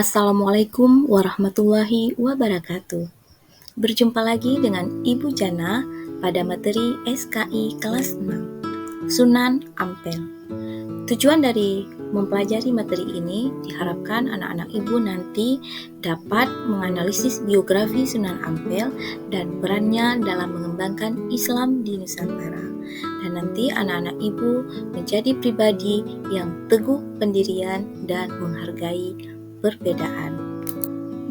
Assalamualaikum warahmatullahi wabarakatuh. Berjumpa lagi dengan Ibu Jana pada materi SKI kelas 6, Sunan Ampel. Tujuan dari mempelajari materi ini diharapkan anak-anak Ibu nanti dapat menganalisis biografi Sunan Ampel dan perannya dalam mengembangkan Islam di Nusantara. Dan nanti anak-anak Ibu menjadi pribadi yang teguh pendirian dan menghargai perbedaan.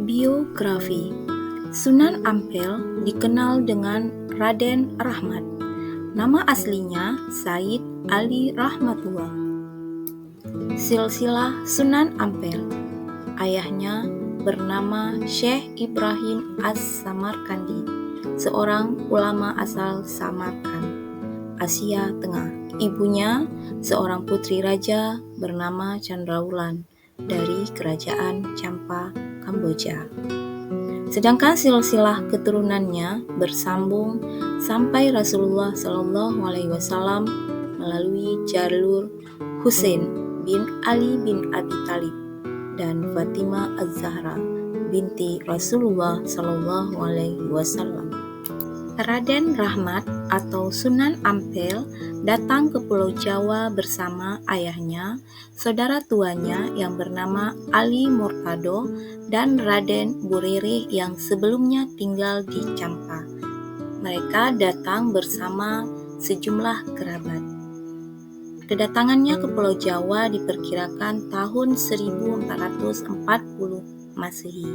Biografi Sunan Ampel dikenal dengan Raden Rahmat. Nama aslinya Said Ali Rahmatullah. Silsilah Sunan Ampel. Ayahnya bernama Syekh Ibrahim As-Samarkandi, seorang ulama asal Samarkand, Asia Tengah. Ibunya seorang putri raja bernama Chandraulan dari Kerajaan Champa, Kamboja. Sedangkan silsilah keturunannya bersambung sampai Rasulullah SAW melalui jalur Husain bin Ali bin Abi Thalib dan Fatimah Az-Zahra binti Rasulullah SAW. Raden Rahmat atau Sunan Ampel datang ke Pulau Jawa bersama ayahnya, saudara tuanya yang bernama Ali Murtado, dan Raden Burere yang sebelumnya tinggal di Champa. Mereka datang bersama sejumlah kerabat. Kedatangannya ke Pulau Jawa diperkirakan tahun 1440 Masehi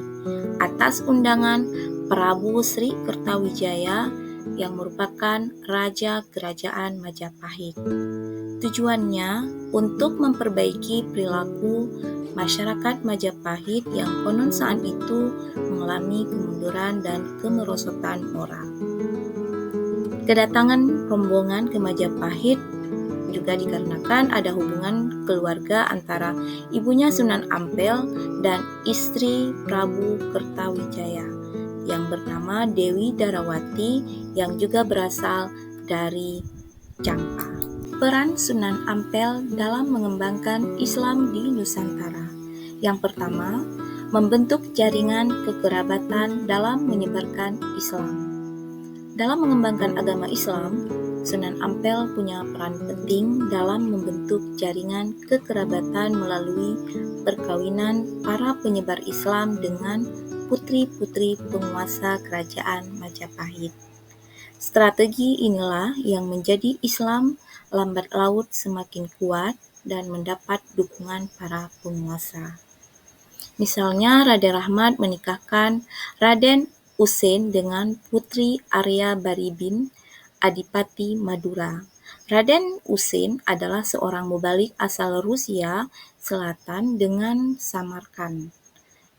atas undangan Prabu Sri Kertawijaya yang merupakan Raja Kerajaan Majapahit. Tujuannya untuk memperbaiki perilaku masyarakat Majapahit yang konon saat itu mengalami kemunduran dan kemerosotan moral. Kedatangan rombongan ke Majapahit juga dikarenakan ada hubungan keluarga antara ibunya Sunan Ampel dan istri Prabu Kertawijaya yang bernama Dewi Darawati yang juga berasal dari Champa. Peran Sunan Ampel dalam mengembangkan Islam di Nusantara. Yang pertama, membentuk jaringan kekerabatan dalam menyebarkan Islam. Dalam mengembangkan agama Islam, Sunan Ampel punya peran penting dalam membentuk jaringan kekerabatan melalui perkawinan para penyebar Islam dengan putri-putri penguasa Kerajaan Majapahit. Strategi inilah yang menjadi Islam lambat laut semakin kuat dan mendapat dukungan para penguasa. Misalnya Raden Rahmat menikahkan Raden Usen dengan Putri Arya Baribin, Adipati Madura. Raden Usen adalah seorang mubalik asal Rusia Selatan dengan Samarkand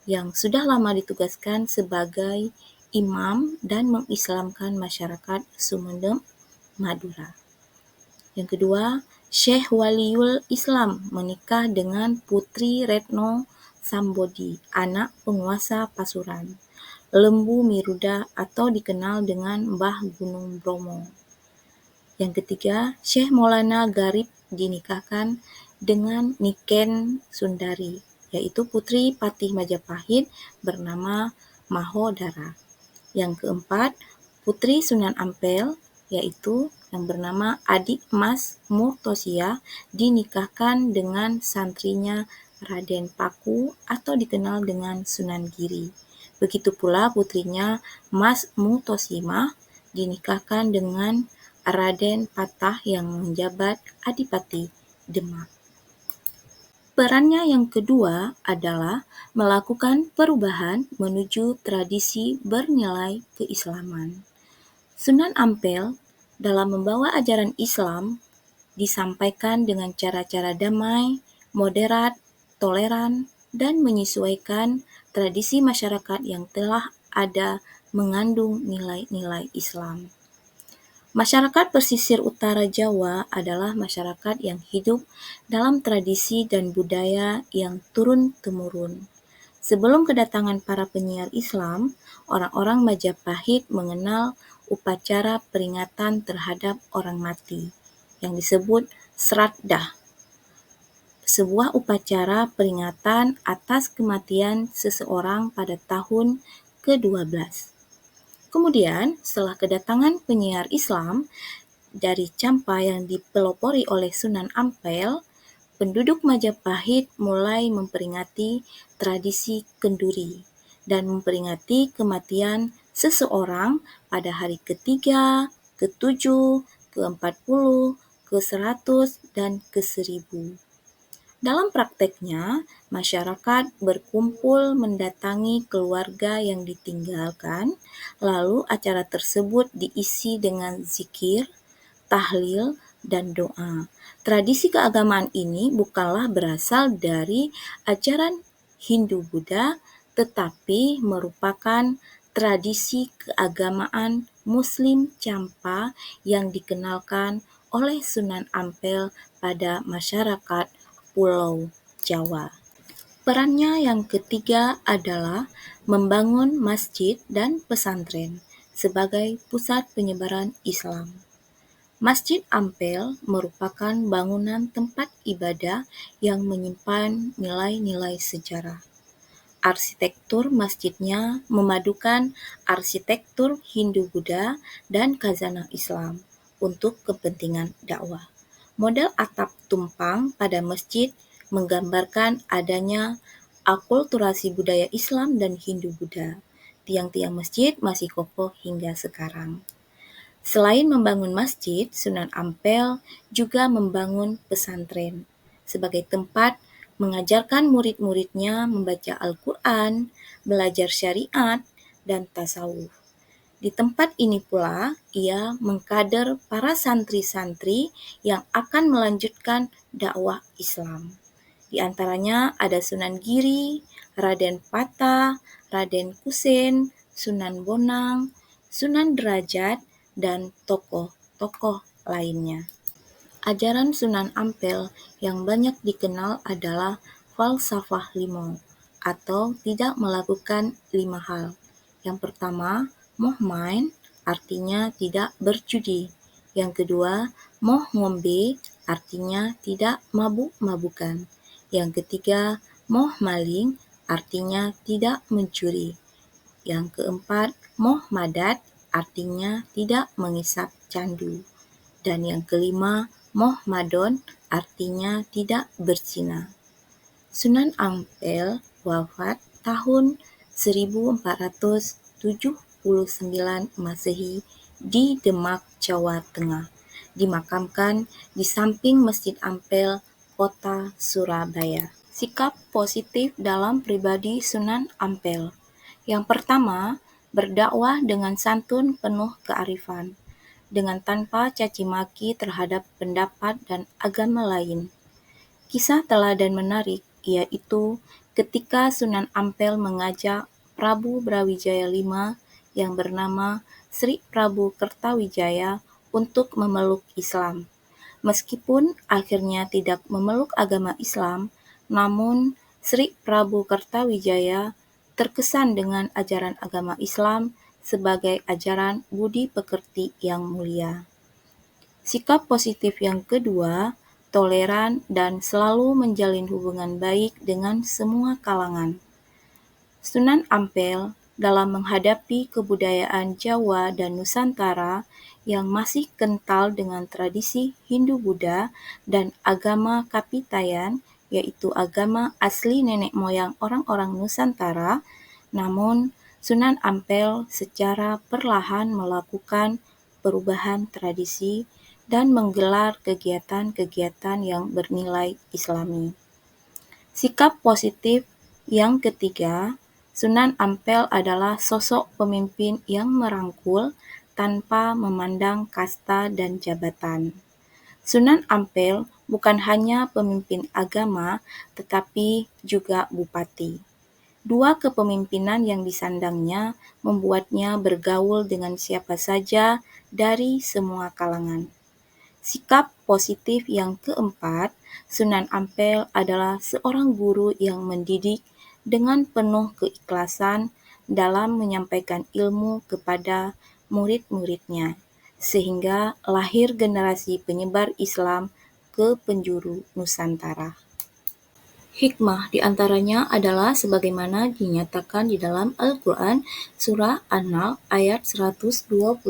yang sudah lama ditugaskan sebagai imam dan mengislamkan masyarakat Sumedang, Madura. Yang kedua, Syekh Waliul Islam menikah dengan Putri Retno Sambodi, anak penguasa Pasuruan, Lembu Miruda atau dikenal dengan Mbah Gunung Bromo. Yang ketiga, Syekh Maulana Garib dinikahkan dengan Niken Sundari, yaitu putri Patih Majapahit bernama Mahodara. Yang keempat, putri Sunan Ampel, yaitu yang bernama Adik Mas Murtosia, dinikahkan dengan santrinya Raden Paku atau dikenal dengan Sunan Giri. Begitu pula putrinya Mas Mutosimah dinikahkan dengan Raden Patah yang menjabat Adipati Demak. Perannya yang kedua adalah melakukan perubahan menuju tradisi bernilai keislaman. Sunan Ampel dalam membawa ajaran Islam disampaikan dengan cara-cara damai, moderat, toleran, dan menyesuaikan tradisi masyarakat yang telah ada mengandung nilai-nilai Islam. Masyarakat pesisir utara Jawa adalah masyarakat yang hidup dalam tradisi dan budaya yang turun-temurun. Sebelum kedatangan para penyiar Islam, orang-orang Majapahit mengenal upacara peringatan terhadap orang mati yang disebut Sraddha. sebuah upacara peringatan atas kematian seseorang pada tahun ke-12. Kemudian, setelah kedatangan penyiar Islam dari Campa yang dipelopori oleh Sunan Ampel, penduduk Majapahit mulai memperingati tradisi kenduri dan memperingati kematian seseorang pada hari ke-3, ke-7, ke-40, ke-100, dan ke-1000. Dalam prakteknya, masyarakat berkumpul mendatangi keluarga yang ditinggalkan, lalu acara tersebut diisi dengan zikir, tahlil, dan doa. Tradisi keagamaan ini bukanlah berasal dari ajaran Hindu-Buddha, tetapi merupakan tradisi keagamaan Muslim Campa yang dikenalkan oleh Sunan Ampel pada masyarakat Pulau Jawa. Perannya yang ketiga adalah membangun masjid dan pesantren sebagai pusat penyebaran Islam. Masjid Ampel merupakan bangunan tempat ibadah yang menyimpan nilai-nilai sejarah. Arsitektur masjidnya memadukan arsitektur Hindu-Buddha dan khazanah Islam untuk kepentingan dakwah. Model atap tumpang pada masjid menggambarkan adanya akulturasi budaya Islam dan Hindu-Buddha. Tiang-tiang masjid masih kokoh hingga sekarang. Selain membangun masjid, Sunan Ampel juga membangun pesantren sebagai tempat mengajarkan murid-muridnya membaca Al-Quran, belajar syariat, dan tasawuf. Di tempat ini pula, ia mengkader para santri-santri yang akan melanjutkan dakwah Islam. Di antaranya ada Sunan Giri, Raden Patah, Raden Kusen, Sunan Bonang, Sunan Derajat, dan tokoh-tokoh lainnya. Ajaran Sunan Ampel yang banyak dikenal adalah falsafah limo atau tidak melakukan 5 hal. Yang pertama, moh main artinya tidak berjudi. Yang kedua, moh ngombe artinya tidak mabuk-mabukan. Yang ketiga, moh maling artinya tidak mencuri. Yang keempat, moh madat artinya tidak mengisap candu. Dan yang kelima, moh madon artinya tidak berzina. Sunan Ampel wafat tahun 1479 Masehi di Demak, Jawa Tengah. Dimakamkan di samping Masjid Ampel, Kota Surabaya. Sikap positif dalam pribadi Sunan Ampel. Yang pertama, berdakwah dengan santun penuh kearifan, dengan tanpa caci maki terhadap pendapat dan agama lain. Kisah teladan menarik yaitu ketika Sunan Ampel mengajak Prabu Brawijaya V yang bernama Sri Prabu Kertawijaya untuk memeluk Islam. Meskipun akhirnya tidak memeluk agama Islam, namun Sri Prabu Kertawijaya terkesan dengan ajaran agama Islam sebagai ajaran budi pekerti yang mulia. Sikap positif yang kedua, toleran dan selalu menjalin hubungan baik dengan semua kalangan. Sunan Ampel dalam menghadapi kebudayaan Jawa dan Nusantara yang masih kental dengan tradisi Hindu-Buddha dan agama Kapitayan, yaitu agama asli nenek moyang orang-orang Nusantara, namun Sunan Ampel secara perlahan melakukan perubahan tradisi dan menggelar kegiatan-kegiatan yang bernilai Islami. Sikap positif yang ketiga, Sunan Ampel adalah sosok pemimpin yang merangkul tanpa memandang kasta dan jabatan. Sunan Ampel bukan hanya pemimpin agama, tetapi juga bupati. Dua kepemimpinan yang disandangnya membuatnya bergaul dengan siapa saja dari semua kalangan. Sikap positif yang keempat, Sunan Ampel adalah seorang guru yang mendidik dengan penuh keikhlasan dalam menyampaikan ilmu kepada murid-muridnya, sehingga lahir generasi penyebar Islam ke penjuru Nusantara. Hikmah diantaranya adalah sebagaimana dinyatakan di dalam Al-Quran surah An-Nahl ayat 125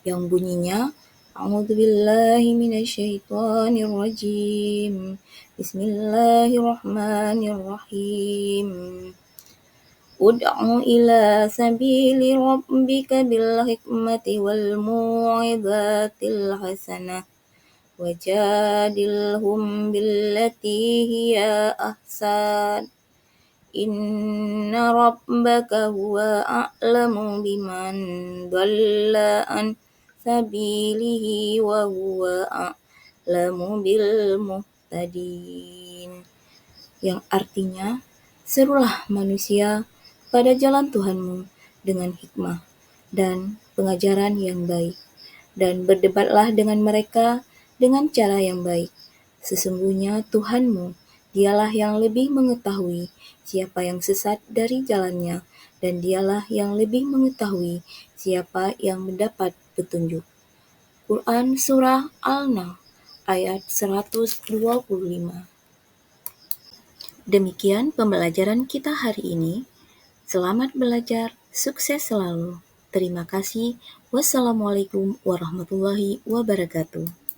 yang bunyinya A'udzubillahi minasyaitonirrajim. Bismillahirrahmanirrahim. Ud'u ila sabili rabbika bil hikmati wal mau'izatil hasanah wajadilhum billati hiya ahsan. Inna rabbaka huwa a'lamu biman dhalla an sabilihi wa huwa a'lamu bil muhtadin. Yang artinya, serulah manusia pada jalan Tuhanmu dengan hikmah dan pengajaran yang baik, dan berdebatlah dengan mereka dengan cara yang baik. Sesungguhnya Tuhanmu, dialah yang lebih mengetahui siapa yang sesat dari jalannya, dan dialah yang lebih mengetahui siapa yang mendapat petunjuk. Quran Surah Al-Nahl ayat 125. Demikian pembelajaran kita hari ini. Selamat belajar, sukses selalu. Terima kasih. Wassalamualaikum warahmatullahi wabarakatuh.